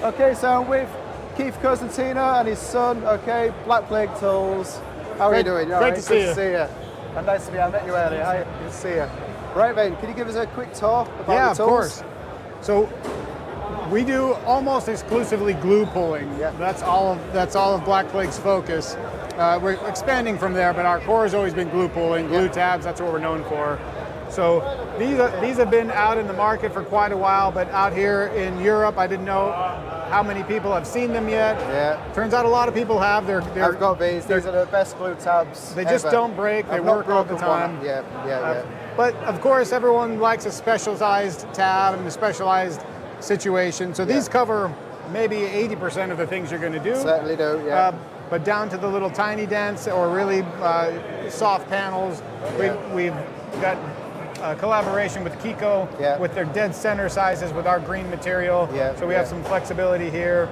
Okay, so I'm with Keith Cosentino and his son, okay, Blackplague Tools. How are you doing? Great to see you. Good to see you. And nice to meet you. I met you earlier. Hi, good to see you. Right, then, can you give us a quick tour about the tools? Yeah, of course. So we do almost exclusively glue pulling. Yeah. That's all of Blackplague's focus. We're expanding from there, but our core has always been glue pulling, glue tabs. That's what we're known for. So these have been out in the market for quite a while, but out here in Europe, I didn't know how many people have seen them yet. Yeah. Turns out a lot of people have. I've got these. These are the best glue tabs. They just don't break. They work all the time. Yeah. But of course, everyone likes a specialized tab and a specialized situation. So these cover maybe 80% of the things you're going to do. Certainly do. Yeah. But down to the little tiny dents or really soft panels, we've got a collaboration with Kiko with their dead center sizes with our green material. So we have some flexibility here.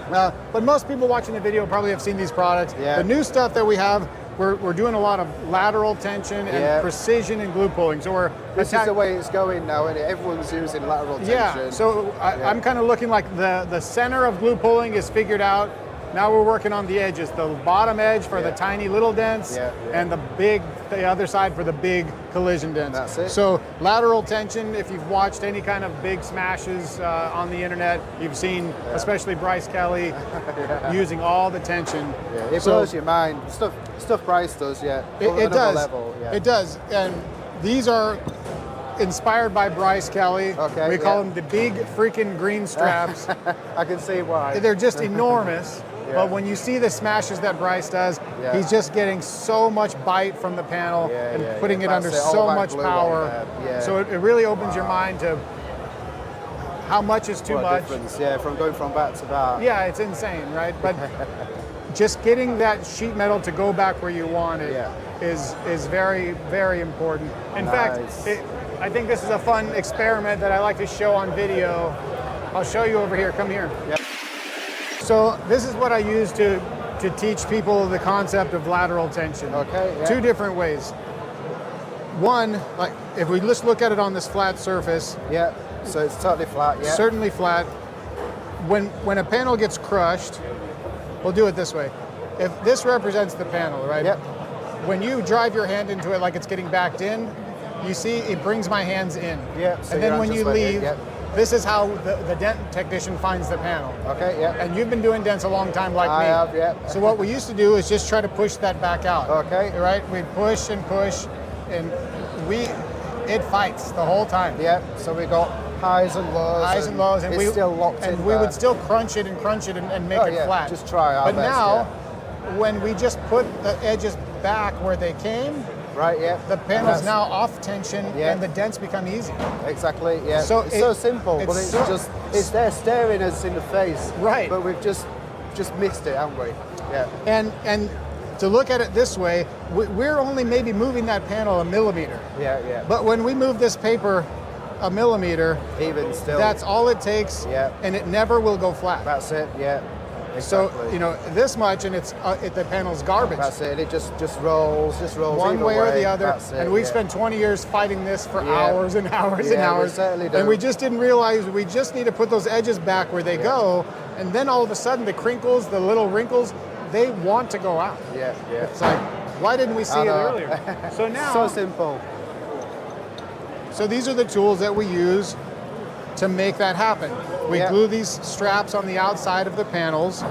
But most people watching the video probably have seen these products. The new stuff that we have, we're doing a lot of lateral tension and precision and glue pulling. So this is the way it's going now, and everyone's using lateral tension. Yeah. So I'm kind of looking like the center of glue pulling is figured out. Now we're working on the edges, the bottom edge for the tiny little dents, and the other side for the big collision dents. That's it. So lateral tension, if you've watched any kind of big smashes on the internet, you've seen, especially Bryce Kelly, using all the tension. Yeah, it blows your mind. Stuff Bryce does, It does. Level, It does. And these are inspired by Bryce Kelly. Okay, we call them the big freaking green straps. I can see why. They're just enormous. But when you see the smashes that Bryce does, he's just getting so much bite from the panel and putting it under so much power. So it really opens your mind to how much is too much. From going from back to back. Yeah, it's insane, right? But just getting that sheet metal to go back where you want it is very, very important. In fact, I think this is a fun experiment that I like to show on video. I'll show you over here. Come here. So this is what I use to teach people the concept of lateral tension. Two different ways. One, like if we just look at it on this flat surface. So it's totally flat. Certainly flat. When a panel gets crushed, we'll do it this way. If this represents the panel, right? When you drive your hand into it like it's getting backed in, you see it brings my hands in. So and then when you leave, this is how the dent technician finds the panel. And you've been doing dents a long time like me. I have, So what we used to do is just try to push that back out. Right? We'd push and push, and it fights the whole time. So we got highs and lows. And it's still locked in. And we would still crunch it and make it flat. Just try our best. But now, when we just put the edges back where they came, the panel's now off tension and the dents become easy. Exactly, So it's so simple, but it's there staring us in the face. Right. But we've just missed it, haven't we? And to look at it this way, we're only maybe moving that panel a millimeter. But when we move this paper a millimeter, even still, that's all it takes, and it never will go flat. That's it, Exactly. So, this much, and the panel's garbage. That's it. It just rolls one way or the other. And we've spent 20 years fighting this for hours and hours and hours. We certainly do. And we just didn't realize we just need to put those edges back where they go. And then all of a sudden, the crinkles, the little wrinkles, they want to go out. It's like, why didn't we see it earlier? So now, so simple. So these are the tools that we use to make that happen. We glue these straps on the outside of the panels.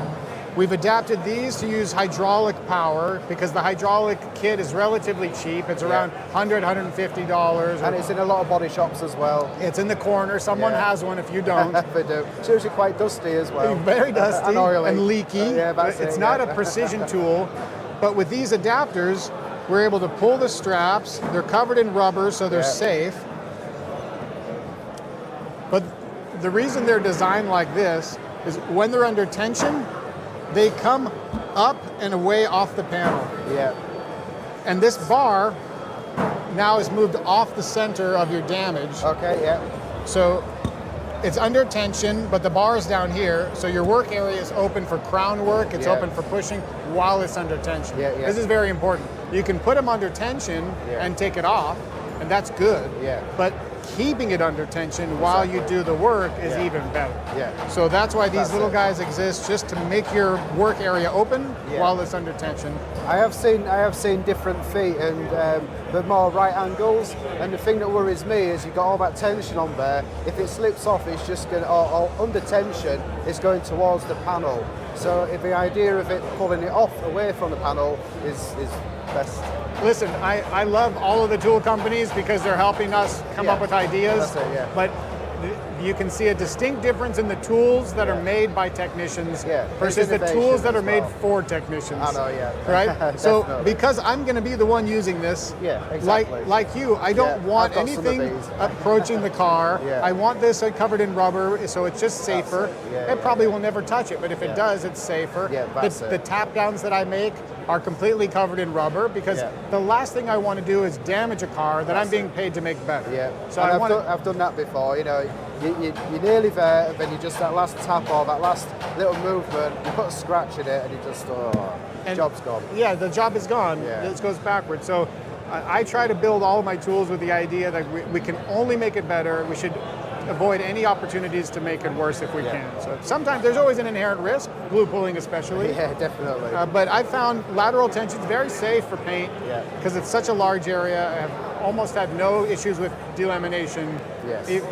We've adapted these to use hydraulic power because the hydraulic kit is relatively cheap. It's around $100, $150. And it's in a lot of body shops as well. It's in the corner. Someone has one if you don't. They do. It's usually quite dusty as well. Very dusty and oily. And leaky. It's not a precision tool, but with these adapters, we're able to pull the straps. They're covered in rubber, so they're safe. But the reason they're designed like this is when they're under tension, they come up and away off the panel. And this bar now is moved off the center of your damage. So it's under tension, but the bar is down here. So your work area is open for crown work. It's open for pushing while it's under tension. This is very important. You can put them under tension and take it off, and that's good. But keeping it under tension while you do the work is even better. Yeah. So that's why these little it. guys exist, just to make your work area open while it's under tension. I have seen different feet and the more right angles. And the thing that worries me is you've got all that tension on there. If it slips off, it's just going, or under tension, it's going towards the panel. So if the idea of it pulling it off away from the panel is best. Listen, I love all of the tool companies because they're helping us come up with ideas. That's it, yeah. But you can see a distinct difference in the tools that are made by technicians versus the tools that are made for technicians. I know, yeah. Right? So because I'm going to be the one using this, exactly. like you, I don't want anything approaching the car. I want this covered in rubber, so it's just safer. It probably will never touch it, but if it does, it's safer. The tap downs that I make are completely covered in rubber because the last thing I want to do is damage a car that I'm being paid to make better. So I've done that before. You know, you're nearly there, and then you just that last tap or that last little movement, you put a scratch in it, and you just job's gone. Yeah, the job is gone. It goes backwards. So I try to build all of my tools with the idea that we can only make it better. We should avoid any opportunities to make it worse if we can. So sometimes there's always an inherent risk, glue pulling especially. Yeah, definitely. But I found lateral tension very safe for paint because it's such a large area. I have almost had no issues with delamination,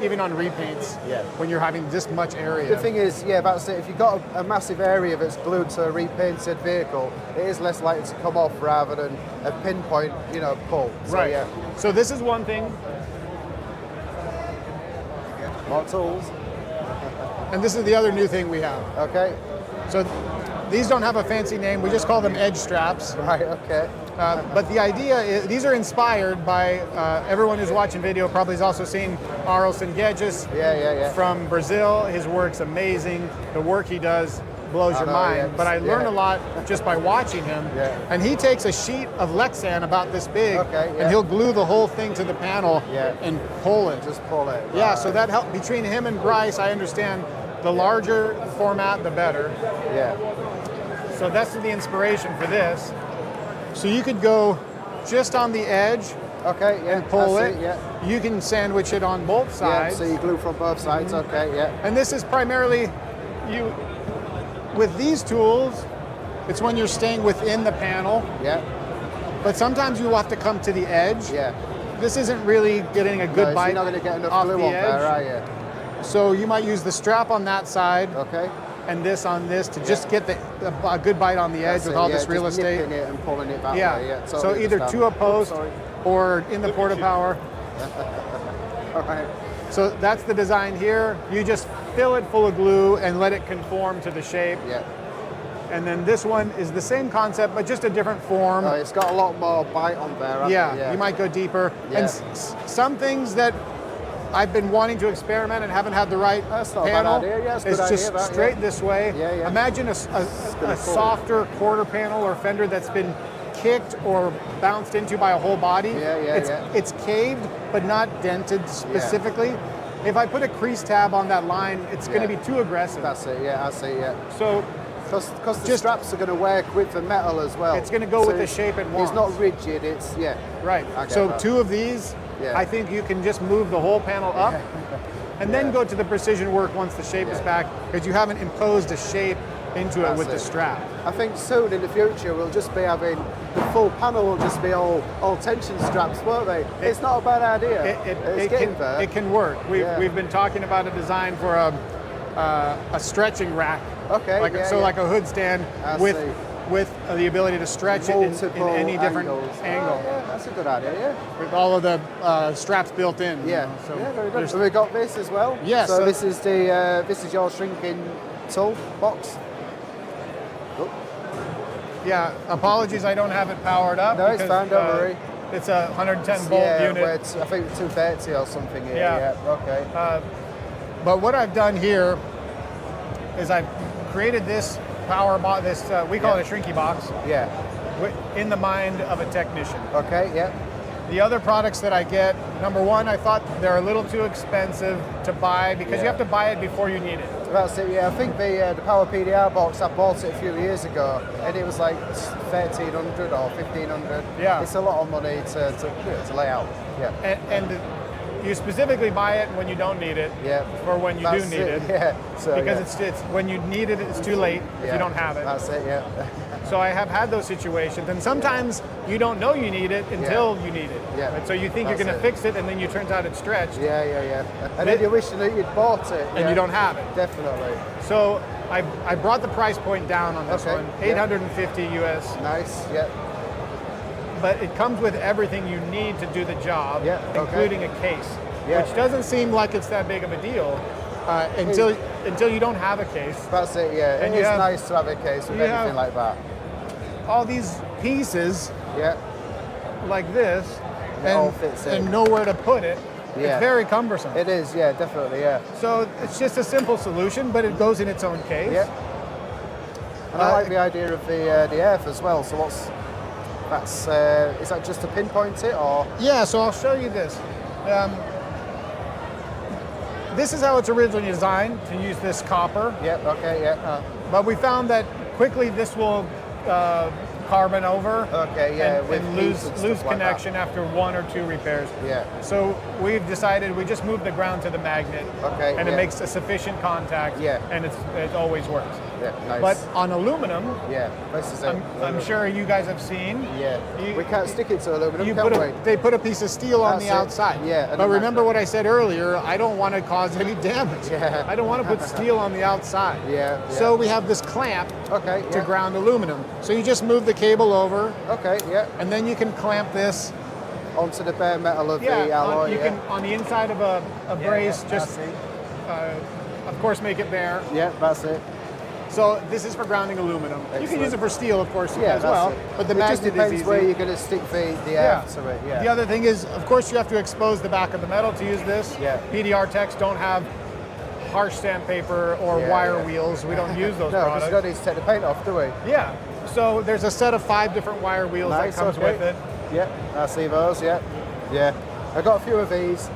even on repaints when you're having this much area. The thing is, that's it. If you've got a massive area that's glued to a repainted vehicle, it is less likely to come off rather than a pinpoint, pull. So, So this is one thing. More tools. And this is the other new thing we have. Okay. So these don't have a fancy name. We just call them edge straps. Right, okay. But the idea is, these are inspired by, everyone who's watching video probably has also seen Arlson Gedges from Brazil. His work's amazing. The work he does blows your mind. But I learned a lot just by watching him. And he takes a sheet of Lexan about this big, and he'll glue the whole thing to the panel and pull it. Just pull it. Yeah, so that helped. Between him and Bryce, I understand the larger format, the better. So that's the inspiration for this. So you could go just on the edge and pull it. You can sandwich it on both sides. So you glue from both sides, And this is primarily, with these tools, it's when you're staying within the panel. But sometimes you have to come to the edge. This isn't really getting a good bite. You're not going to get enough off glue the on edge. there, are you? So you might use the strap on that side. And this on this to just get a good bite on the edge with all this real estate. Nipping it and pulling it that way. So either to a post or in the porta power. All right. So that's the design here. You just fill it full of glue and let it conform to the shape. And then this one is the same concept, but just a different form. It's got a lot more bite on there. You might go deeper. And some things that I've been wanting to experiment and haven't had the right panel. It's just straight this way. Imagine a softer quarter panel or fender that's been kicked or bounced into by a whole body. It's caved, but not dented specifically. If I put a crease tab on that line, it's going to be too aggressive. That's it, I see, So, because the straps are going to work with the metal as well. It's going to go with the shape it wants. It's not rigid, it's, Right, so two of these, I think you can just move the whole panel up and then go to the precision work once the shape is back, because you haven't imposed a shape into it with the strap. I think soon in the future we'll just be having the full panel will just be all tension straps, won't they? It's not a bad idea. It can work. We've been talking about a design for a stretching rack. Like a hood stand with the ability to stretch it in any different angle. That's a good idea, With all of the straps built in. So very good. So we got this as well. So this is your shrinking tool box. Apologies, I don't have it powered up. No, it's fine, don't worry. It's a 110 volt unit. I think it's 230 or something here. Okay. But what I've done here is I've created this power box, we call it a Shrinky box. In the mind of a technician. The other products that I get, number one, I thought they're a little too expensive to buy because you have to buy it before you need it. That's it, I think the Power PDR box, I bought it a few years ago and it was like 1,300 or 1,500. It's a lot of money to lay out. And you specifically buy it when you don't need it, for when you do need it. Yeah. So, because it's when you need it, it's too late if you don't have it. That's it, yeah. So I have had those situations, and sometimes you don't know you need it until you need it. Yeah. Right? So you think you're going to fix it, and then it turns out it's stretched. Yeah. And then you're wishing that you'd bought it. And you don't have it. Definitely. So I brought the price point down on this one, 850 US. Nice, yeah. But it comes with everything you need to do the job, including a case, which doesn't seem like it's that big of a deal until you don't have a case. That's it, yeah. And it's nice to have a case with anything like that. All these pieces, like this, it all fits in. and nowhere to put it. It's very cumbersome. It is, yeah, definitely, yeah. So it's just a simple solution, but it goes in its own case. Yeah. And I like the idea of the earth as well. So is that just to pinpoint it, or? Yeah, so I'll show you this. This is how it's originally designed, to use this copper. Yep, okay, yeah. But we found that quickly this will carbon over and lose connection after 1 or 2 repairs. Yeah. So we've decided we just move the ground to the magnet, and it makes a sufficient contact, and it always works. Yeah, nice. But on aluminum, this is it. I'm sure you guys have seen. We can't stick it to aluminum, they put a piece of steel on the outside. But remember what I said earlier, I don't want to cause any damage. I don't want to put steel on the outside. So we have this clamp to ground aluminum. So you just move the cable over. And then you can clamp this onto the bare metal of the alloy. You can, on the inside of a brace, just of course make it bare. Yeah, that's it. So this is for grounding aluminum. Excellent. You can use it for steel, of course, as well. But the magnet just depends is easy. where you're going to stick the earth to it. The other thing is, of course, you have to expose the back of the metal to use this. PDR techs don't have harsh sandpaper or wire wheels. We don't use those products. No, because you don't need to take the paint off, do we? Yeah. So there's a set of 5 different wire wheels that comes with it. Yeah, I see those. Yeah. I got a few of these.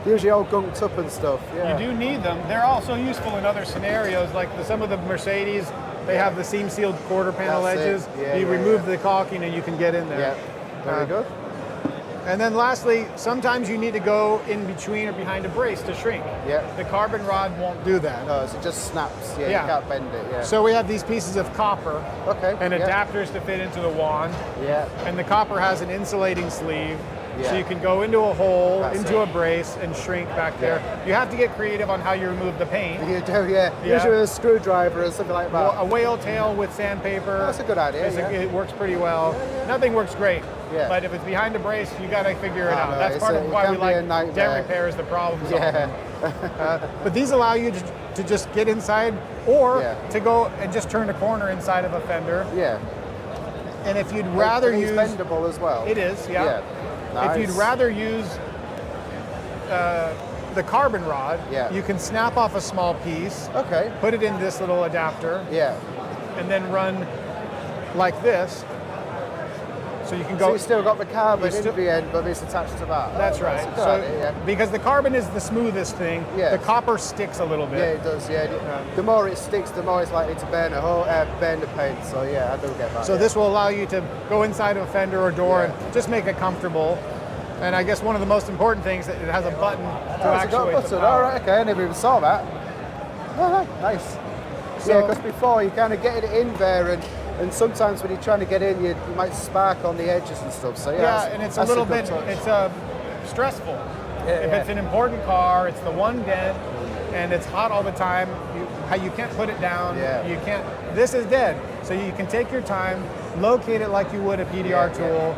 Usually all gunked up and stuff. You do need them. They're also useful in other scenarios, like some of the Mercedes. They have the seam sealed quarter panel edges. You remove the caulking and you can get in there. Very good. And then lastly, sometimes you need to go in between or behind a brace to shrink. The carbon rod won't do that. No, so it just snaps. You can't bend it. So we have these pieces of copper and adapters to fit into the wand. And the copper has an insulating sleeve. So you can go into a hole, into a brace, and shrink back there. You have to get creative on how you remove the paint. You do, usually with a screwdriver or something like that. A whale tail with sandpaper. That's a good idea. It works pretty well. Nothing works great. But if it's behind a brace, you got to figure it out. That's part of why we like dent repair is the problem solving. But these allow you to just get inside, or to go and just turn a corner inside of a fender. And if you'd rather use... It's bendable as well. It is, Nice. If you'd rather use the carbon rod, you can snap off a small piece, put it in this little adapter, and then run like this. So you can go. So you still got the carbon in the end, but it's attached to that. That's right. Because the carbon is the smoothest thing, the copper sticks a little bit. Yeah, it does. The more it sticks, the more it's likely to burn the paint. So I do get that. So this will allow you to go inside of a fender or door and just make it comfortable. And I guess one of the most important things that it has a button to actuate the power. All right, okay, I never even saw that. Oh, nice. So, because before you kind of get it in there, and sometimes when you're trying to get in, you might spark on the edges and stuff. So and it's a little bit, stressful. If it's an important car, it's the one dent, and it's hot all the time. You can't put it down. You can't. This is dead. So you can take your time, locate it like you would a PDR tool,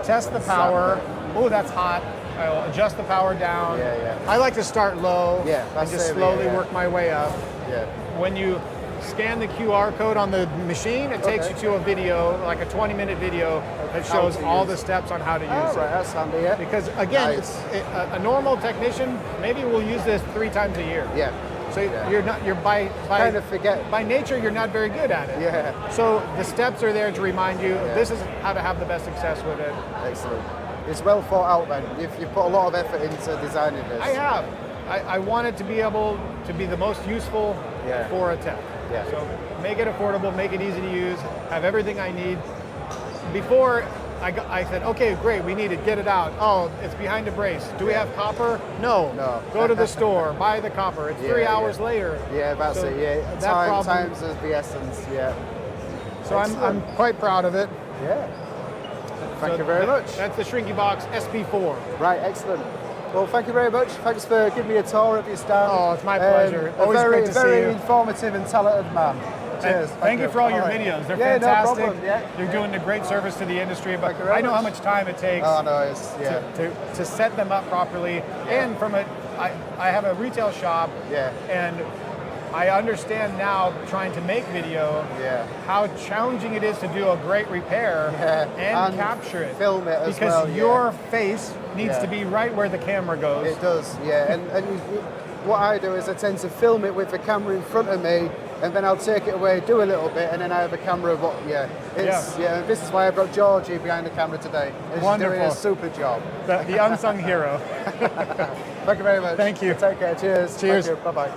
test the power. Oh, that's hot. I'll adjust the power down. I like to start low and just slowly work my way up. When you scan the QR code on the machine, it takes you to a video, like a 20-minute video that shows all the steps on how to use it. Right, that's handy, Because again, a normal technician maybe will use this 3 times a year. So you're by nature you're not very good at it. So the steps are there to remind you this is how to have the best success with it. Excellent. It's well thought out then. You've put a lot of effort into designing this. I have. I want it to be able to be the most useful for a tech. So make it affordable, make it easy to use, have everything I need. Before, I said, okay, great, we need it, get it out. Oh, it's behind a brace. Do we have copper? No. Go to the store, buy the copper. It's 3 hours later. Yeah, that's it. Yeah, time's of the essence. Yeah. So I'm quite proud of it. Yeah. Thank you very much. That's the Shrinky Box SP4. Right, excellent. Well, thank you very much. Thanks for giving me a tour of your stand. Oh, it's my pleasure. Always great to see you. Very informative and talented man. Cheers. Thank you for all your videos. They're fantastic. No problem. Yeah. You're doing a great service to the industry, but I know how much time it takes to set them up properly. And from I have a retail shop, and I understand now, trying to make video, how challenging it is to do a great repair and capture it. Film it as well. Because your face needs to be right where the camera goes. It does, yeah. and what I do is I tend to film it with the camera in front of me, and then I'll take it away, do a little bit, and then I have a camera. This is why I brought Georgie behind the camera today. She's doing a super job. The unsung hero. Thank you very much. Thank you. Take care. Cheers. Cheers. Bye bye.